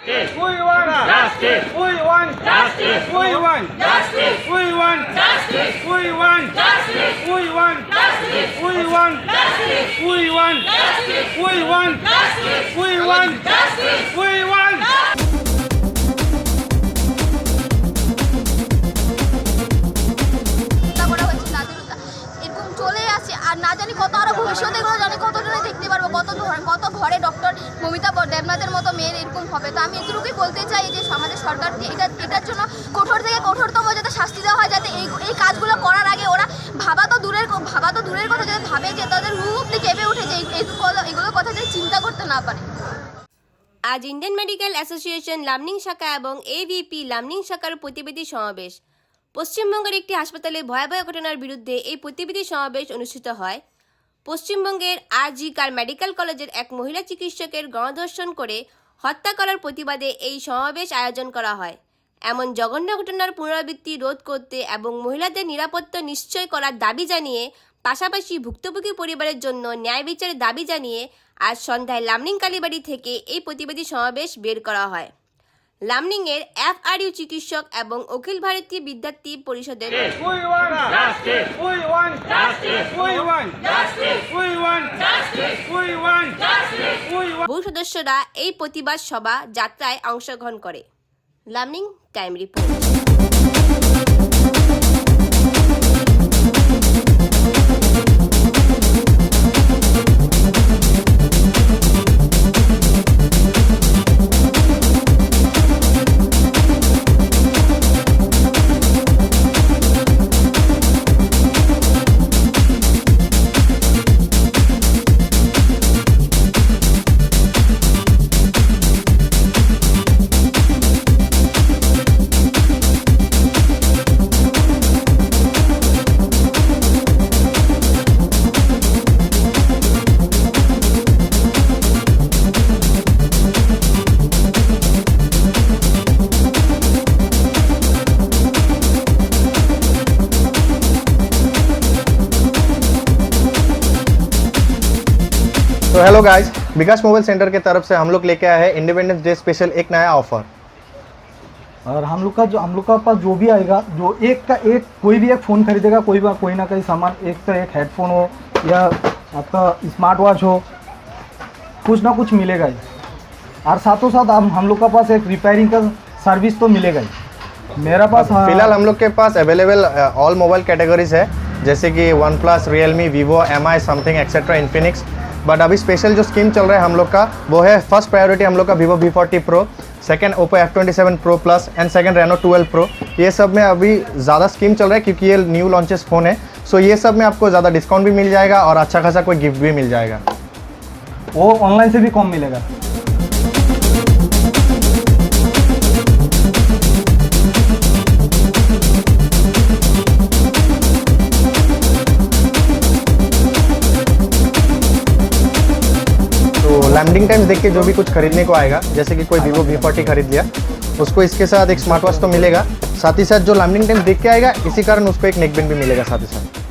justice. We want justice. We want justice. We want justice. We want justice. We want justice. We want justice. We want justice. We want justice. We want justice. We want justice. We want না জানি কত আরো ভবিষ্যতে এগুলো জানি কতজনে দেখতে পারবো, কত ঘরে ডক্টর মমিতা দেবনাথের মতো মেয়ের এরকম হবে। তো আমি এটুকুই বলতে চাই যে আমাদের সরকারকে এটার জন্য কঠোর থেকে কঠোরতম যাতে শাস্তি দেওয়া হয়, যাতে এই কাজগুলো করার আগে ওরা ভাবা তো দূরের কথা, যাতে ভাবে যে তাদের রূপ অব্দি কেঁপে উঠে যে এগুলো কথা যাতে চিন্তা করতে না পারে। আজ ইন্ডিয়ান মেডিকেল অ্যাসোসিয়েশন লামনিং শাখা এবং এভিপি লামনিং শাখার প্রতিনিধি সমাবেশ। পশ্চিমবঙ্গের একটি হাসপাতালে ভয়াবহ ঘটনার বিরুদ্ধে এই প্রতিনিধি সমাবেশ অনুষ্ঠিত হয়। পশ্চিমবঙ্গের আর.জি.কার মেডিকেল কলেজের এক মহিলা চিকিৎসকের গণধর্ষণ করে হত্যা করার প্রতিবাদে এই সমাবেশ আয়োজন করা হয়। এমন জঘন্য ঘটনার পুনরাবৃত্তি রোধ করতে এবং মহিলাদের নিরাপত্তা নিশ্চয় করার দাবি জানিয়ে, পাশাপাশি ভুক্তভোগী পরিবারের জন্য ন্যায় বিচারের দাবি জানিয়ে আজ সন্ধ্যায় লামনিং কালীবাড়ি থেকে এই প্রতিবাদী সমাবেশ বের করা হয়। লামনিংয়ের FRU চিকিৎসক এবং অখিল ভারতীয় বিদ্যার্থী পরিষদের বহু সদস্যরা এই প্রতিবাদ সভা যাত্রায় অংশগ্রহণ করে। লামনিং টাইম রিপোর্ট। तो हेलो गाइस, विकास मोबाइल सेंटर के तरफ से हम लोग लेके आए हैं इंडिपेंडेंस डे स्पेशल एक नया ऑफर। और हम लोग का पास जो भी आएगा, जो एक का एक कोई भी एक फ़ोन खरीदेगा, कोई ना कोई सामान, एक का एक हेडफोन हो या आपका स्मार्ट वॉच हो, कुछ ना कुछ मिलेगा ही। और साथों साथ हम लोग का पास एक रिपेयरिंग का सर्विस तो मिलेगा ही। मेरा पास फिलहाल हम लोग के पास अवेलेबल ऑल मोबाइल कैटेगरीज है, जैसे कि one plus, Realme, Vivo, MI something etcetera, Infinix. But अभी स्पेशल जो स्कीम चल रहा है हम लोग का, वो है फर्स्ट प्रायोरिटी हम लोग का Vivo V40 Pro, second Oppo F27 Pro Plus and second Reno 12 Pro। ये सब में अभी ज़्यादा स्कीम चल रहा है क्योंकि ये न्यू लॉन्चेस फ़ोन है। सो ये सब में आपको ज़्यादा डिस्काउंट भी मिल जाएगा और अच्छा खासा कोई गिफ्ट भी मिल जाएगा। वो ऑनलाइन से भी कम मिलेगा। लैमनिंग टाइम्स देख के जो भी कुछ खरीदने को आएगा, जैसे कि कोई वीवो V40 खरीद लिया, उसको इसके साथ एक स्मार्ट वॉच तो मिलेगा। साथ ही साथ जो लैमनिंग टाइम्स देख के आएगा, इसी कारण उसको एक नेकबैंड भी मिलेगा साथ ही साथ।